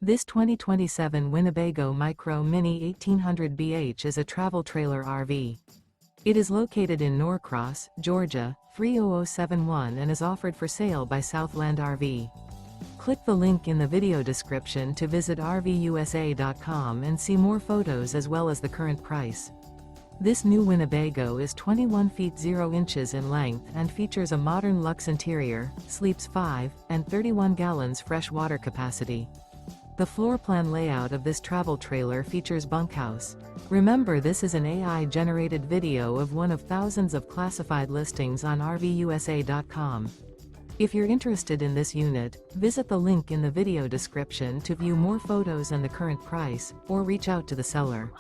This 2027 Winnebago Micro Minnie 1800 BH is a travel trailer RV. It is located in Norcross, Georgia, 30071 and is offered for sale by Southland RV. Click the link in the video description to visit RVUSA.com and see more photos as well as the current price. This new Winnebago is 21 feet 0 inches in length and features a Modern Luxe interior, sleeps 5, and 31 gallons fresh water capacity. The floor plan layout of this travel trailer features bunkhouse. Remember, this is an AI-generated video of one of thousands of classified listings on RVUSA.com. If you're interested in this unit, visit the link in the video description to view more photos and the current price, or reach out to the seller.